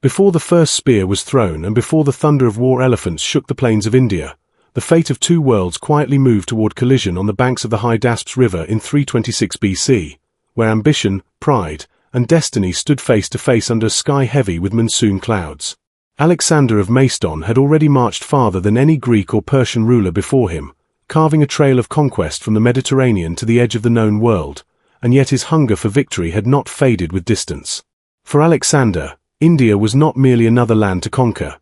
Before the first spear was thrown and before the thunder of war elephants shook the plains of India, the fate of two worlds quietly moved toward collision on the banks of the Hydaspes River in 326 BC, where ambition, pride, and destiny stood face to face under a sky heavy with monsoon clouds. Alexander of Macedon had already marched farther than any Greek or Persian ruler before him, carving a trail of conquest from the Mediterranean to the edge of the known world, and yet his hunger for victory had not faded with distance. For Alexander, India was not merely another land to conquer.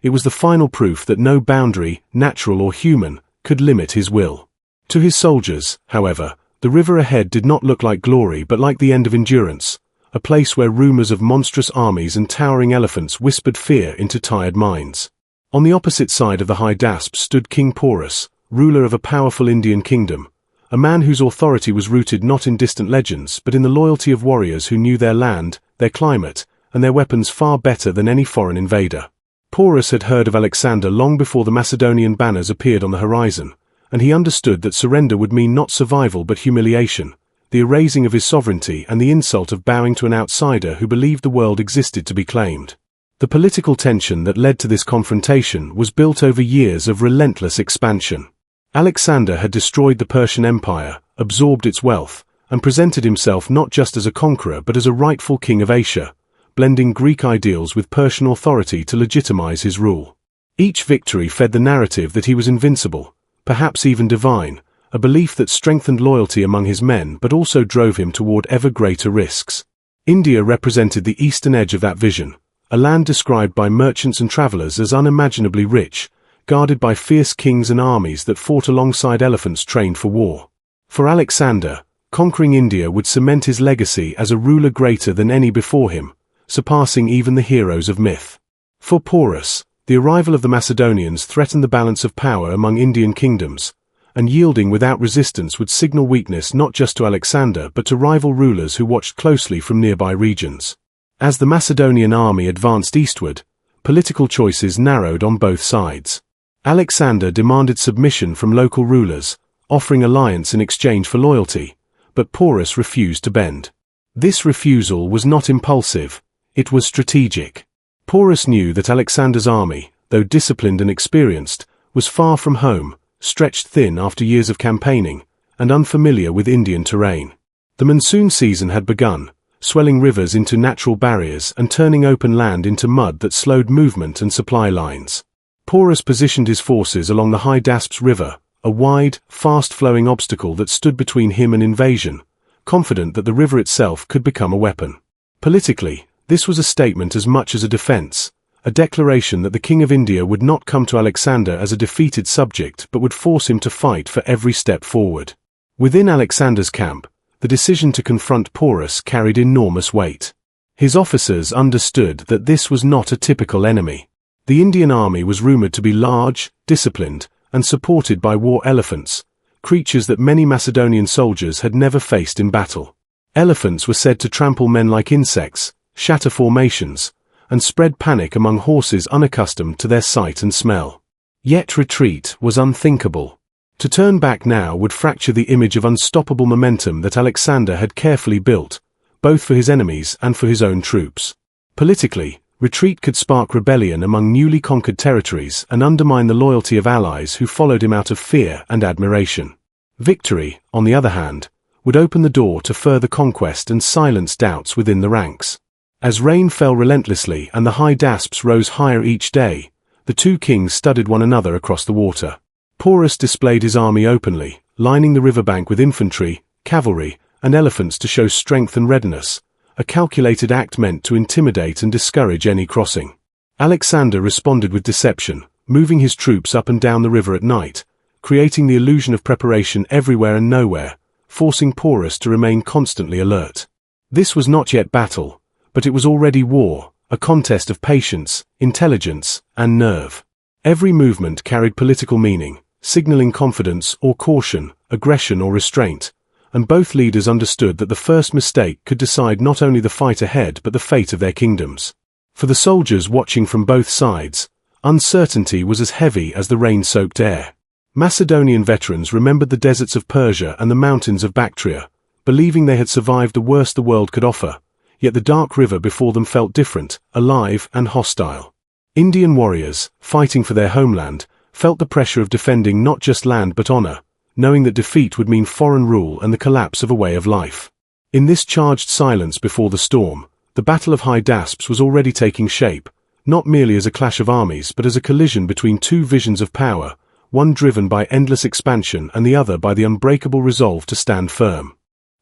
It was the final proof that no boundary, natural or human, could limit his will. To his soldiers, however, the river ahead did not look like glory but like the end of endurance, a place where rumors of monstrous armies and towering elephants whispered fear into tired minds. On the opposite side of the Hydaspes stood King Porus, ruler of a powerful Indian kingdom, a man whose authority was rooted not in distant legends but in the loyalty of warriors who knew their land, their climate, and their weapons far better than any foreign invader. Porus had heard of Alexander long before the Macedonian banners appeared on the horizon, and he understood that surrender would mean not survival but humiliation, the erasing of his sovereignty and the insult of bowing to an outsider who believed the world existed to be claimed. The political tension that led to this confrontation was built over years of relentless expansion. Alexander had destroyed the Persian Empire, absorbed its wealth, and presented himself not just as a conqueror but as a rightful king of Asia, blending Greek ideals with Persian authority to legitimize his rule. Each victory fed the narrative that he was invincible, perhaps even divine, a belief that strengthened loyalty among his men but also drove him toward ever greater risks. India represented the eastern edge of that vision, a land described by merchants and travelers as unimaginably rich, guarded by fierce kings and armies that fought alongside elephants trained for war. For Alexander, conquering India would cement his legacy as a ruler greater than any before him, surpassing even the heroes of myth. For Porus, the arrival of the Macedonians threatened the balance of power among Indian kingdoms, and yielding without resistance would signal weakness not just to Alexander but to rival rulers who watched closely from nearby regions. As the Macedonian army advanced eastward, political choices narrowed on both sides. Alexander demanded submission from local rulers, offering alliance in exchange for loyalty, but Porus refused to bend. This refusal was not impulsive. It was strategic. Porus knew that Alexander's army, though disciplined and experienced, was far from home, stretched thin after years of campaigning, and unfamiliar with Indian terrain. The monsoon season had begun, swelling rivers into natural barriers and turning open land into mud that slowed movement and supply lines. Porus positioned his forces along the Hydaspes River, a wide, fast-flowing obstacle that stood between him and invasion, confident that the river itself could become a weapon. Politically, this was a statement as much as a defense, a declaration that the King of India would not come to Alexander as a defeated subject but would force him to fight for every step forward. Within Alexander's camp, the decision to confront Porus carried enormous weight. His officers understood that this was not a typical enemy. The Indian army was rumored to be large, disciplined, and supported by war elephants, creatures that many Macedonian soldiers had never faced in battle. Elephants were said to trample men like insects, shatter formations, and spread panic among horses unaccustomed to their sight and smell. Yet retreat was unthinkable. To turn back now would fracture the image of unstoppable momentum that Alexander had carefully built, both for his enemies and for his own troops. Politically, retreat could spark rebellion among newly conquered territories and undermine the loyalty of allies who followed him out of fear and admiration. Victory, on the other hand, would open the door to further conquest and silence doubts within the ranks. As rain fell relentlessly and the Hydaspes rose higher each day, the two kings studied one another across the water. Porus displayed his army openly, lining the riverbank with infantry, cavalry, and elephants to show strength and readiness, a calculated act meant to intimidate and discourage any crossing. Alexander responded with deception, moving his troops up and down the river at night, creating the illusion of preparation everywhere and nowhere, forcing Porus to remain constantly alert. This was not yet battle, but it was already war, a contest of patience, intelligence, and nerve. Every movement carried political meaning, signaling confidence or caution, aggression or restraint, and both leaders understood that the first mistake could decide not only the fight ahead but the fate of their kingdoms. For the soldiers watching from both sides, uncertainty was as heavy as the rain-soaked air. Macedonian veterans remembered the deserts of Persia and the mountains of Bactria, believing they had survived the worst the world could offer, yet the dark river before them felt different, alive and hostile. Indian warriors, fighting for their homeland, felt the pressure of defending not just land but honor, knowing that defeat would mean foreign rule and the collapse of a way of life. In this charged silence before the storm, the Battle of Hydaspes was already taking shape, not merely as a clash of armies but as a collision between two visions of power, one driven by endless expansion and the other by the unbreakable resolve to stand firm.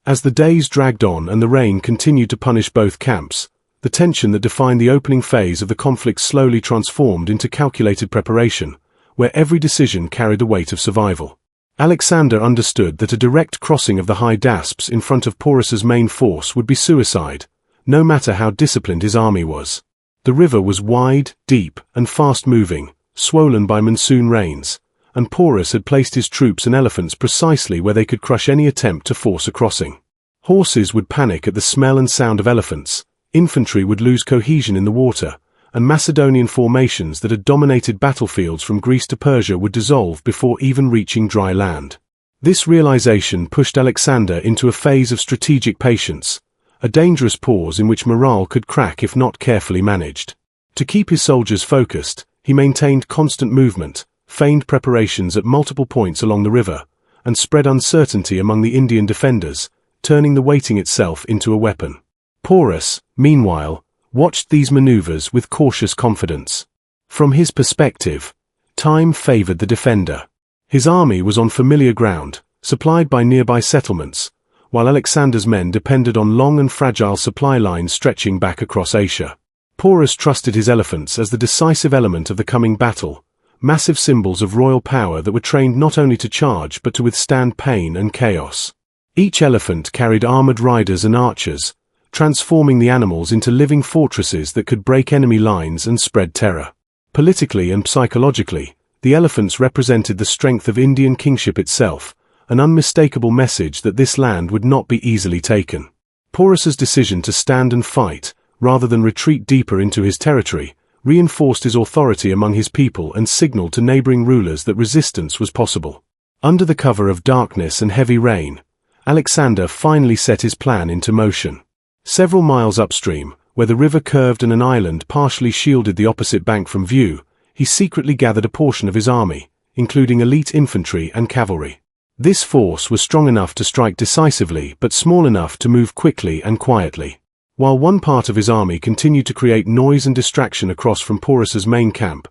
As the days dragged on and the rain continued to punish both camps, the tension that defined the opening phase of the conflict slowly transformed into calculated preparation, where every decision carried the weight of survival. Alexander understood that a direct crossing of the Hydaspes in front of Porus's main force would be suicide, no matter how disciplined his army was. The river was wide, deep, and fast-moving, swollen by monsoon rains, and Porus had placed his troops and elephants precisely where they could crush any attempt to force a crossing. Horses would panic at the smell and sound of elephants, infantry would lose cohesion in the water, and Macedonian formations that had dominated battlefields from Greece to Persia would dissolve before even reaching dry land. This realization pushed Alexander into a phase of strategic patience, a dangerous pause in which morale could crack if not carefully managed. To keep his soldiers focused, he maintained constant movement, feigned preparations at multiple points along the river, and spread uncertainty among the Indian defenders, turning the waiting itself into a weapon. Porus, meanwhile, watched these maneuvers with cautious confidence. From his perspective, time favored the defender. His army was on familiar ground, supplied by nearby settlements, while Alexander's men depended on long and fragile supply lines stretching back across Asia. Porus trusted his elephants as the decisive element of the coming battle, massive symbols of royal power that were trained not only to charge but to withstand pain and chaos. Each elephant carried armored riders and archers, transforming the animals into living fortresses that could break enemy lines and spread terror. Politically and psychologically, the elephants represented the strength of Indian kingship itself, an unmistakable message that this land would not be easily taken. Porus's decision to stand and fight, rather than retreat deeper into his territory, reinforced his authority among his people and signaled to neighboring rulers that resistance was possible. Under the cover of darkness and heavy rain, Alexander finally set his plan into motion. Several miles upstream, where the river curved and an island partially shielded the opposite bank from view, he secretly gathered a portion of his army, including elite infantry and cavalry. This force was strong enough to strike decisively but small enough to move quickly and quietly. While one part of his army continued to create noise and distraction across from Porus's main camp,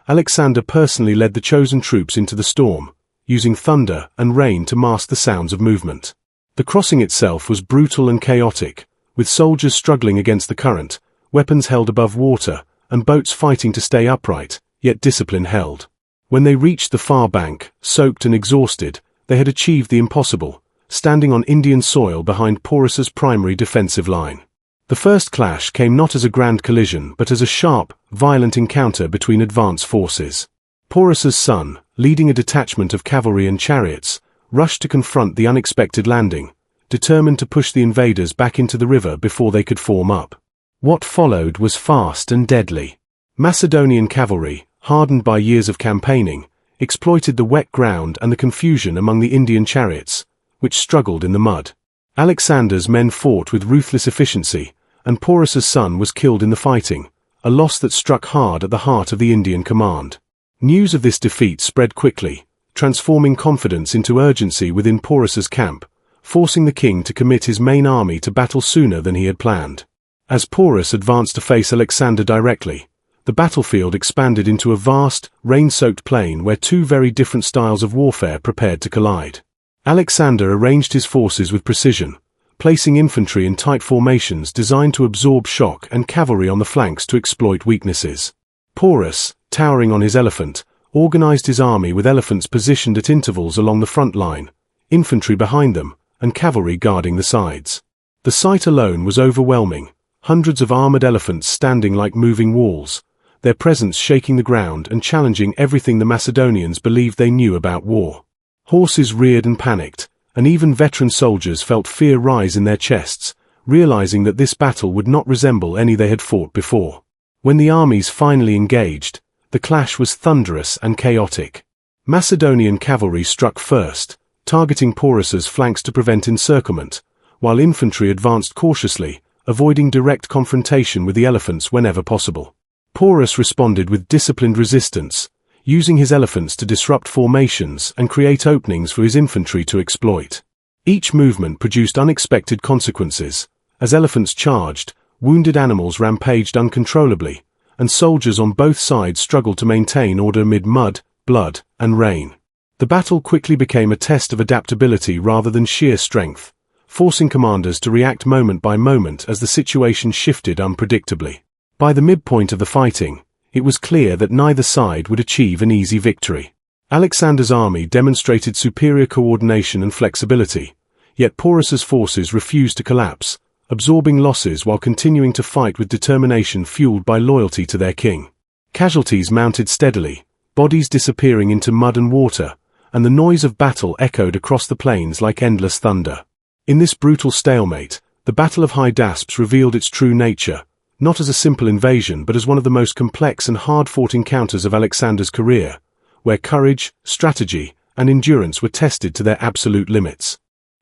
Alexander personally led the chosen troops into the storm, using thunder and rain to mask the sounds of movement. The crossing itself was brutal and chaotic, with soldiers struggling against the current, weapons held above water, and boats fighting to stay upright, yet discipline held. When they reached the far bank, soaked and exhausted, they had achieved the impossible, standing on Indian soil behind Porus's primary defensive line. The first clash came not as a grand collision but as a sharp, violent encounter between advance forces. Porus's son, leading a detachment of cavalry and chariots, rushed to confront the unexpected landing, determined to push the invaders back into the river before they could form up. What followed was fast and deadly. Macedonian cavalry, hardened by years of campaigning, exploited the wet ground and the confusion among the Indian chariots, which struggled in the mud. Alexander's men fought with ruthless efficiency, and Porus's son was killed in the fighting, a loss that struck hard at the heart of the Indian command. News of this defeat spread quickly, transforming confidence into urgency within Porus's camp, forcing the king to commit his main army to battle sooner than he had planned. As Porus advanced to face Alexander directly, the battlefield expanded into a vast, rain-soaked plain where two very different styles of warfare prepared to collide. Alexander arranged his forces with precision, placing infantry in tight formations designed to absorb shock and cavalry on the flanks to exploit weaknesses. Porus, towering on his elephant, organized his army with elephants positioned at intervals along the front line, infantry behind them, and cavalry guarding the sides. The sight alone was overwhelming, hundreds of armored elephants standing like moving walls, their presence shaking the ground and challenging everything the Macedonians believed they knew about war. Horses reared and panicked, and even veteran soldiers felt fear rise in their chests, realizing that this battle would not resemble any they had fought before. When the armies finally engaged, the clash was thunderous and chaotic. Macedonian cavalry struck first, targeting Porus's flanks to prevent encirclement, while infantry advanced cautiously, avoiding direct confrontation with the elephants whenever possible. Porus responded with disciplined resistance, using his elephants to disrupt formations and create openings for his infantry to exploit. Each movement produced unexpected consequences. As elephants charged, wounded animals rampaged uncontrollably, and soldiers on both sides struggled to maintain order amid mud, blood, and rain. The battle quickly became a test of adaptability rather than sheer strength, forcing commanders to react moment by moment as the situation shifted unpredictably. By the midpoint of the fighting, it was clear that neither side would achieve an easy victory. Alexander's army demonstrated superior coordination and flexibility, yet Porus's forces refused to collapse, absorbing losses while continuing to fight with determination fueled by loyalty to their king. Casualties mounted steadily, bodies disappearing into mud and water, and the noise of battle echoed across the plains like endless thunder. In this brutal stalemate, the Battle of Hydaspes revealed its true nature, not as a simple invasion but as one of the most complex and hard-fought encounters of Alexander's career, where courage, strategy, and endurance were tested to their absolute limits.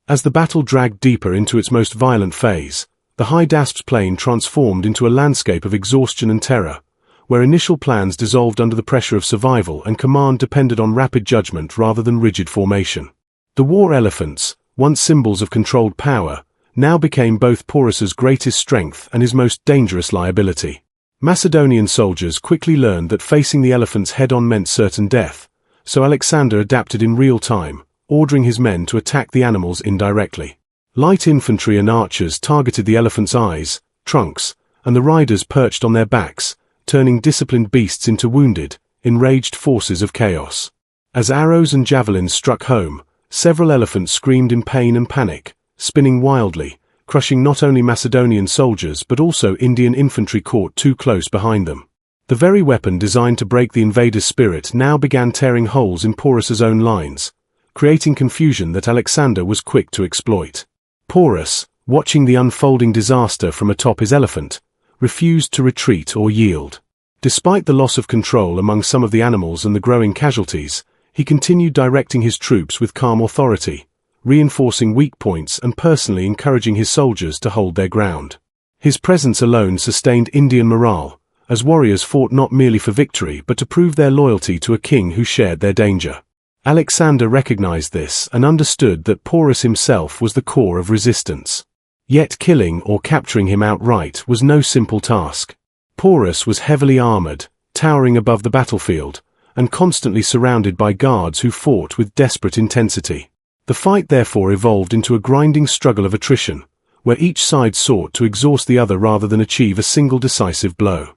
As the battle dragged deeper into its most violent phase, the Hydaspes plain transformed into a landscape of exhaustion and terror, where initial plans dissolved under the pressure of survival and command depended on rapid judgment rather than rigid formation. The war elephants, once symbols of controlled power, now became both Porus's greatest strength and his most dangerous liability. Macedonian soldiers quickly learned that facing the elephants head-on meant certain death, so Alexander adapted in real time, ordering his men to attack the animals indirectly. Light infantry and archers targeted the elephants' eyes, trunks, and the riders perched on their backs, turning disciplined beasts into wounded, enraged forces of chaos. As arrows and javelins struck home, several elephants screamed in pain and panic, spinning wildly, crushing not only Macedonian soldiers but also Indian infantry caught too close behind them. The very weapon designed to break the invaders' spirit now began tearing holes in Porus's own lines, creating confusion that Alexander was quick to exploit. Porus, watching the unfolding disaster from atop his elephant, refused to retreat or yield. Despite the loss of control among some of the animals and the growing casualties, he continued directing his troops with calm authority, reinforcing weak points and personally encouraging his soldiers to hold their ground. His presence alone sustained Indian morale, as warriors fought not merely for victory but to prove their loyalty to a king who shared their danger. Alexander recognized this and understood that Porus himself was the core of resistance. Yet killing or capturing him outright was no simple task. Porus was heavily armored, towering above the battlefield, and constantly surrounded by guards who fought with desperate intensity. The fight therefore evolved into a grinding struggle of attrition, where each side sought to exhaust the other rather than achieve a single decisive blow.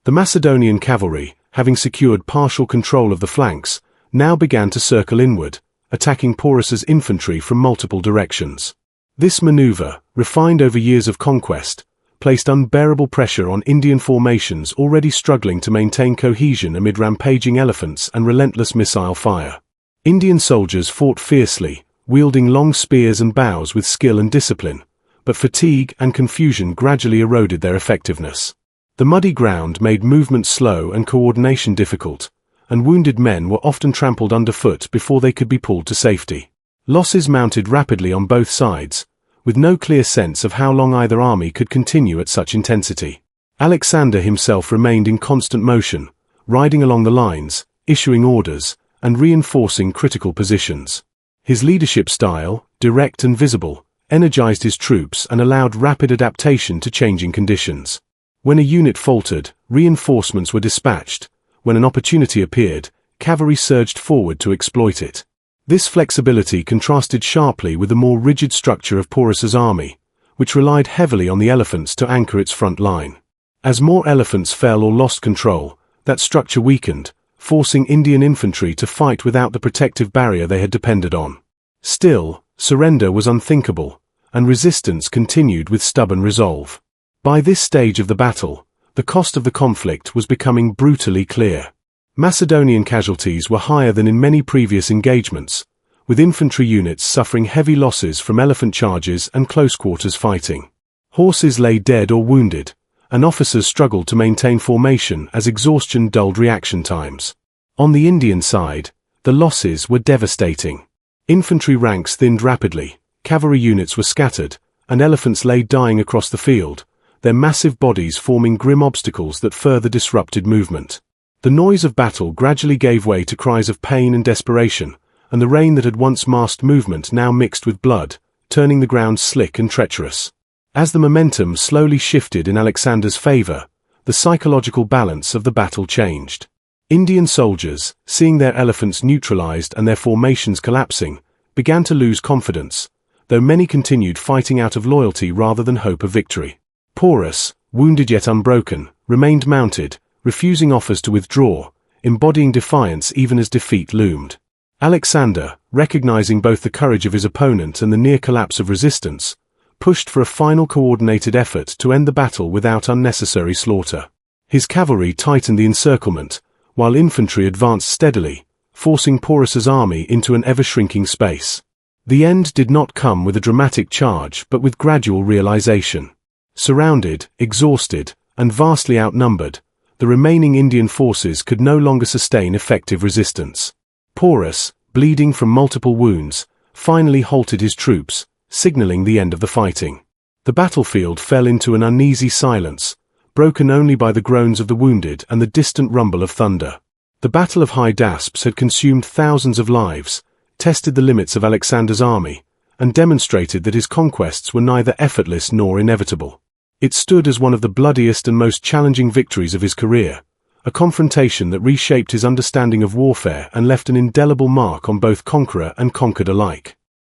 The Macedonian cavalry, having secured partial control of the flanks, now began to circle inward, attacking Porus's infantry from multiple directions. This maneuver, refined over years of conquest, placed unbearable pressure on Indian formations already struggling to maintain cohesion amid rampaging elephants and relentless missile fire. Indian soldiers fought fiercely, wielding long spears and bows with skill and discipline, but fatigue and confusion gradually eroded their effectiveness. The muddy ground made movement slow and coordination difficult, and wounded men were often trampled underfoot before they could be pulled to safety. Losses mounted rapidly on both sides, with no clear sense of how long either army could continue at such intensity. Alexander himself remained in constant motion, riding along the lines, issuing orders, and reinforcing critical positions. His leadership style, direct and visible, energized his troops and allowed rapid adaptation to changing conditions. When a unit faltered, reinforcements were dispatched. When an opportunity appeared, cavalry surged forward to exploit it. This flexibility contrasted sharply with the more rigid structure of Porus's army, which relied heavily on the elephants to anchor its front line. As more elephants fell or lost control, that structure weakened, forcing Indian infantry to fight without the protective barrier they had depended on. Still, surrender was unthinkable, and resistance continued with stubborn resolve. By this stage of the battle, the cost of the conflict was becoming brutally clear. Macedonian casualties were higher than in many previous engagements, with infantry units suffering heavy losses from elephant charges and close-quarters fighting. Horses lay dead or wounded, and officers struggled to maintain formation as exhaustion dulled reaction times. On the Indian side, the losses were devastating. Infantry ranks thinned rapidly, cavalry units were scattered, and elephants lay dying across the field, their massive bodies forming grim obstacles that further disrupted movement. The noise of battle gradually gave way to cries of pain and desperation, and the rain that had once masked movement now mixed with blood, turning the ground slick and treacherous. As the momentum slowly shifted in Alexander's favor, the psychological balance of the battle changed. Indian soldiers, seeing their elephants neutralized and their formations collapsing, began to lose confidence, though many continued fighting out of loyalty rather than hope of victory. Porus, wounded yet unbroken, remained mounted, refusing offers to withdraw, embodying defiance even as defeat loomed. Alexander, recognizing both the courage of his opponent and the near collapse of resistance, pushed for a final coordinated effort to end the battle without unnecessary slaughter. His cavalry tightened the encirclement, while infantry advanced steadily, forcing Porus's army into an ever-shrinking space. The end did not come with a dramatic charge but with gradual realization. Surrounded, exhausted, and vastly outnumbered, the remaining Indian forces could no longer sustain effective resistance. Porus, bleeding from multiple wounds, finally halted his troops, signaling the end of the fighting. The battlefield fell into an uneasy silence, broken only by the groans of the wounded and the distant rumble of thunder. The Battle of Hydaspes had consumed thousands of lives, tested the limits of Alexander's army, and demonstrated that his conquests were neither effortless nor inevitable. It stood as one of the bloodiest and most challenging victories of his career, a confrontation that reshaped his understanding of warfare and left an indelible mark on both conqueror and conquered alike.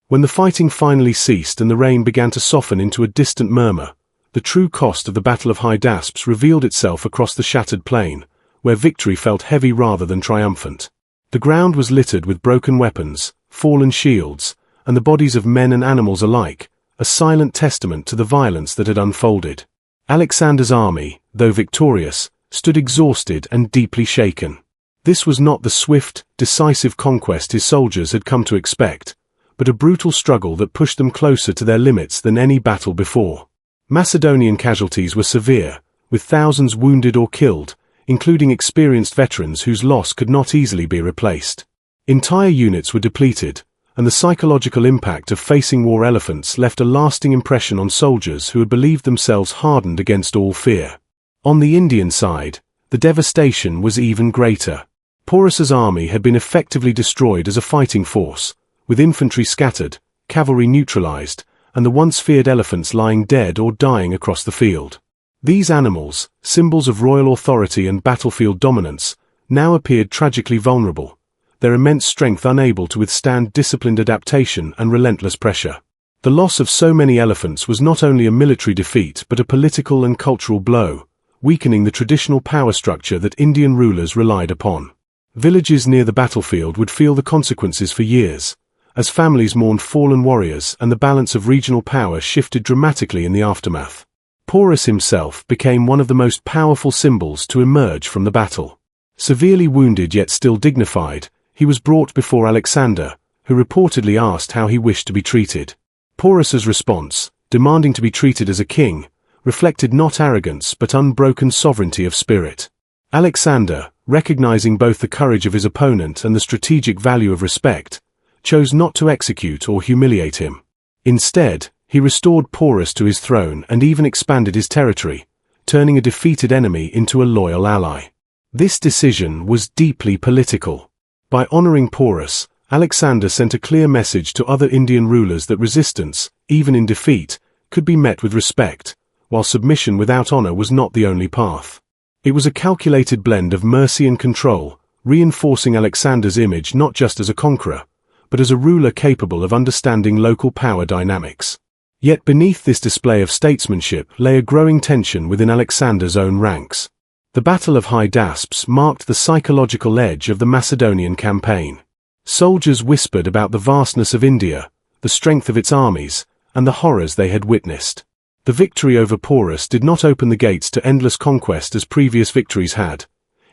When the fighting finally ceased and the rain began to soften into a distant murmur, the true cost of the Battle of Hydaspes revealed itself across the shattered plain, where victory felt heavy rather than triumphant. The ground was littered with broken weapons, fallen shields, and the bodies of men and animals alike, a silent testament to the violence that had unfolded. Alexander's army, though victorious, stood exhausted and deeply shaken. This was not the swift, decisive conquest his soldiers had come to expect, but a brutal struggle that pushed them closer to their limits than any battle before. Macedonian casualties were severe, with thousands wounded or killed, including experienced veterans whose loss could not easily be replaced. Entire units were depleted, and the psychological impact of facing war elephants left a lasting impression on soldiers who had believed themselves hardened against all fear. On the Indian side, the devastation was even greater. Porus's army had been effectively destroyed as a fighting force, with infantry scattered, cavalry neutralized, and the once feared elephants lying dead or dying across the field. These animals, symbols of royal authority and battlefield dominance, now appeared tragically vulnerable, their immense strength unable to withstand disciplined adaptation and relentless pressure. The loss of so many elephants was not only a military defeat but a political and cultural blow, weakening the traditional power structure that Indian rulers relied upon. Villages near the battlefield would feel the consequences for years, as families mourned fallen warriors and the balance of regional power shifted dramatically in the aftermath. Porus himself became one of the most powerful symbols to emerge from the battle. Severely wounded yet still dignified, he was brought before Alexander, who reportedly asked how he wished to be treated. Porus's response, demanding to be treated as a king, reflected not arrogance but unbroken sovereignty of spirit. Alexander, recognizing both the courage of his opponent and the strategic value of respect, chose not to execute or humiliate him. Instead, he restored Porus to his throne and even expanded his territory, turning a defeated enemy into a loyal ally. This decision was deeply political. By honoring Porus, Alexander sent a clear message to other Indian rulers that resistance, even in defeat, could be met with respect, while submission without honor was not the only path. It was a calculated blend of mercy and control, reinforcing Alexander's image not just as a conqueror, but as a ruler capable of understanding local power dynamics. Yet beneath this display of statesmanship lay a growing tension within Alexander's own ranks. The Battle of Hydaspes marked the psychological edge of the Macedonian campaign. Soldiers whispered about the vastness of India, the strength of its armies, and the horrors they had witnessed. The victory over Porus did not open the gates to endless conquest as previous victories had.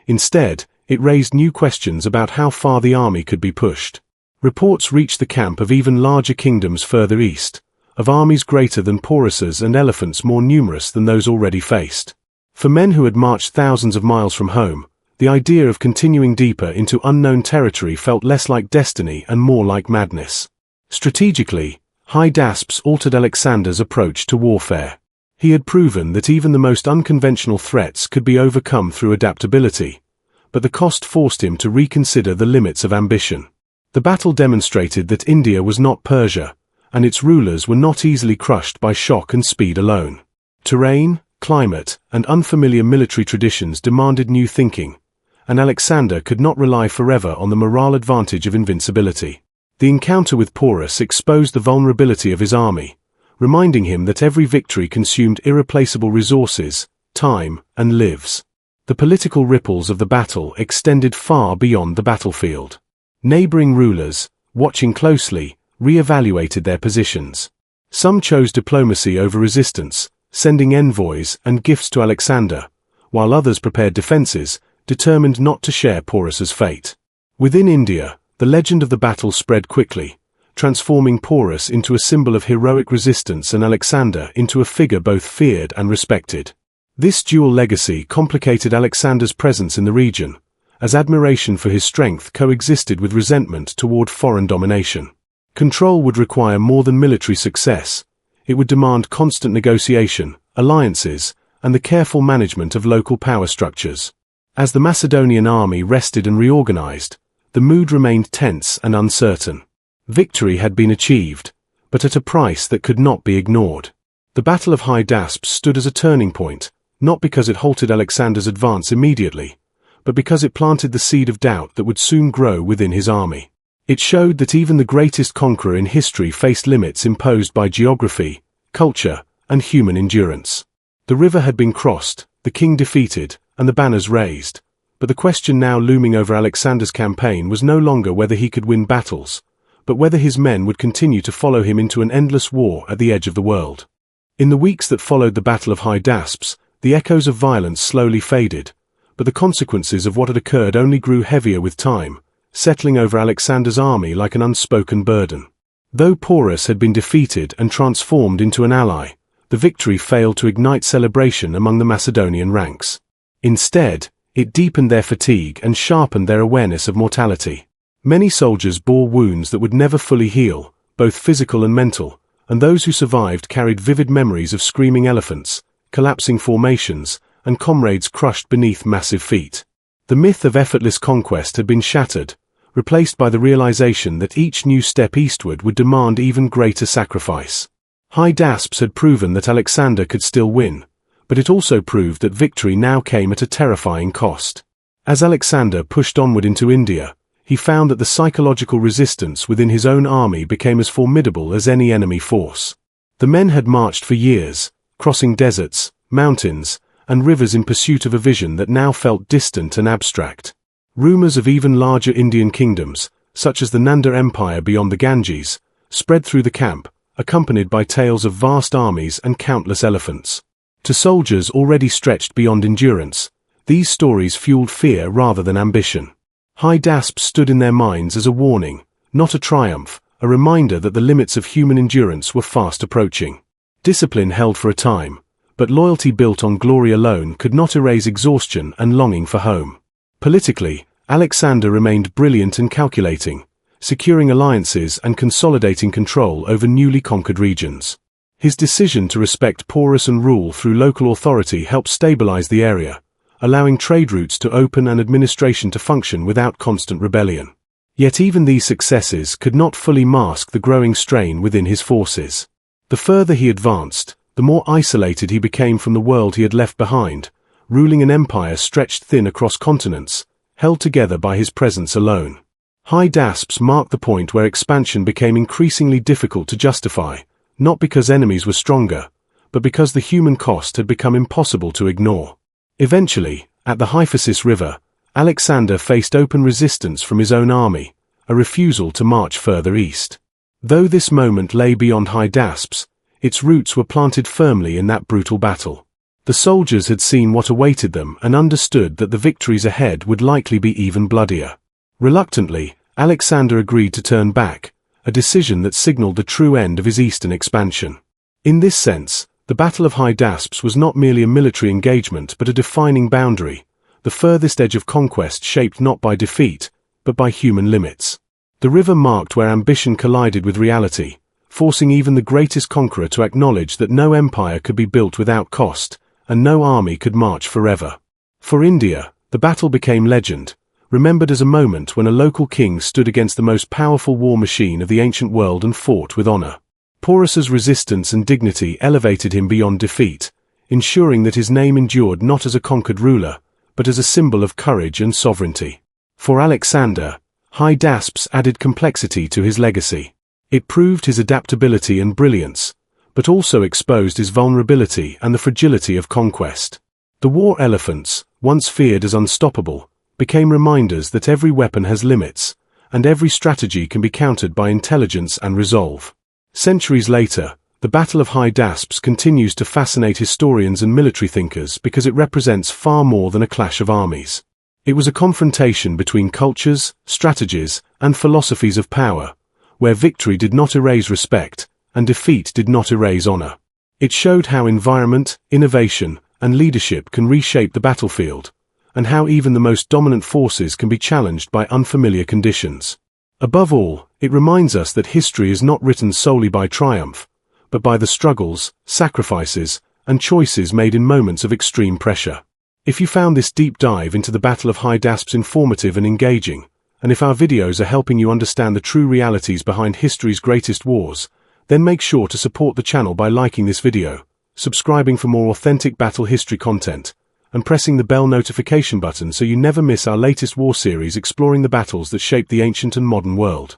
Instead, it raised new questions about how far the army could be pushed. Reports reached the camp of even larger kingdoms further east, of armies greater than Porus's and elephants more numerous than those already faced. For men who had marched thousands of miles from home, the idea of continuing deeper into unknown territory felt less like destiny and more like madness. Strategically, Hydaspes altered Alexander's approach to warfare. He had proven that even the most unconventional threats could be overcome through adaptability, but the cost forced him to reconsider the limits of ambition. The battle demonstrated that India was not Persia, and its rulers were not easily crushed by shock and speed alone. Terrain, climate, and unfamiliar military traditions demanded new thinking, and Alexander could not rely forever on the morale advantage of invincibility. The encounter with Porus exposed the vulnerability of his army, reminding him that every victory consumed irreplaceable resources, time, and lives. The political ripples of the battle extended far beyond the battlefield. Neighboring rulers, watching closely, re-evaluated their positions. Some chose diplomacy over resistance, sending envoys and gifts to Alexander, while others prepared defenses, determined not to share Porus's fate. Within India, the legend of the battle spread quickly, transforming Porus into a symbol of heroic resistance and Alexander into a figure both feared and respected. This dual legacy complicated Alexander's presence in the region, as admiration for his strength coexisted with resentment toward foreign domination. Control would require more than military success. It would demand constant negotiation, alliances, and the careful management of local power structures. As the Macedonian army rested and reorganized, the mood remained tense and uncertain. Victory had been achieved, but at a price that could not be ignored. The Battle of Hydaspes stood as a turning point, not because it halted Alexander's advance immediately, but because it planted the seed of doubt that would soon grow within his army. It showed that even the greatest conqueror in history faced limits imposed by geography, culture, and human endurance. The river had been crossed, the king defeated, and the banners raised, but the question now looming over Alexander's campaign was no longer whether he could win battles, but whether his men would continue to follow him into an endless war at the edge of the world. In the weeks that followed the Battle of Hydaspes, the echoes of violence slowly faded, but the consequences of what had occurred only grew heavier with time, settling over Alexander's army like an unspoken burden. Though Porus had been defeated and transformed into an ally, the victory failed to ignite celebration among the Macedonian ranks. Instead, it deepened their fatigue and sharpened their awareness of mortality. Many soldiers bore wounds that would never fully heal, both physical and mental, and those who survived carried vivid memories of screaming elephants, collapsing formations, and comrades crushed beneath massive feet. The myth of effortless conquest had been shattered, replaced by the realization that each new step eastward would demand even greater sacrifice. Hydaspes had proven that Alexander could still win, but it also proved that victory now came at a terrifying cost. As Alexander pushed onward into India, he found that the psychological resistance within his own army became as formidable as any enemy force. The men had marched for years, crossing deserts, mountains, and rivers in pursuit of a vision that now felt distant and abstract. Rumors of even larger Indian kingdoms, such as the Nanda Empire beyond the Ganges, spread through the camp, accompanied by tales of vast armies and countless elephants. To soldiers already stretched beyond endurance, these stories fueled fear rather than ambition. Hydaspes stood in their minds as a warning, not a triumph, a reminder that the limits of human endurance were fast approaching. Discipline held for a time, but loyalty built on glory alone could not erase exhaustion and longing for home. Politically, Alexander remained brilliant and calculating, securing alliances and consolidating control over newly conquered regions. His decision to respect Porus and rule through local authority helped stabilize the area, allowing trade routes to open and administration to function without constant rebellion. Yet even these successes could not fully mask the growing strain within his forces. The further he advanced, the more isolated he became from the world he had left behind, ruling an empire stretched thin across continents, held together by his presence alone. Hydaspes marked the point where expansion became increasingly difficult to justify, not because enemies were stronger, but because the human cost had become impossible to ignore. Eventually, at the Hydaspes River, Alexander faced open resistance from his own army, a refusal to march further east. Though this moment lay beyond Hydaspes, its roots were planted firmly in that brutal battle. The soldiers had seen what awaited them and understood that the victories ahead would likely be even bloodier. Reluctantly, Alexander agreed to turn back, a decision that signaled the true end of his eastern expansion. In this sense, the Battle of Hydaspes was not merely a military engagement but a defining boundary, the furthest edge of conquest shaped not by defeat, but by human limits. The river marked where ambition collided with reality, forcing even the greatest conqueror to acknowledge that no empire could be built without cost, and no army could march forever. For India, the battle became legend, remembered as a moment when a local king stood against the most powerful war machine of the ancient world and fought with honor. Porus's resistance and dignity elevated him beyond defeat, ensuring that his name endured not as a conquered ruler, but as a symbol of courage and sovereignty. For Alexander, Hydaspes added complexity to his legacy. It proved his adaptability and brilliance, but also exposed his vulnerability and the fragility of conquest. The war elephants, once feared as unstoppable, became reminders that every weapon has limits, and every strategy can be countered by intelligence and resolve. Centuries later, the Battle of Hydaspes continues to fascinate historians and military thinkers because it represents far more than a clash of armies. It was a confrontation between cultures, strategies, and philosophies of power, where victory did not erase respect, and defeat did not erase honor. It showed how environment, innovation, and leadership can reshape the battlefield, and how even the most dominant forces can be challenged by unfamiliar conditions. Above all, it reminds us that history is not written solely by triumph, but by the struggles, sacrifices, and choices made in moments of extreme pressure. If you found this deep dive into the Battle of Hydaspes informative and engaging, and if our videos are helping you understand the true realities behind history's greatest wars, then make sure to support the channel by liking this video, subscribing for more authentic battle history content, and pressing the bell notification button so you never miss our latest war series exploring the battles that shaped the ancient and modern world.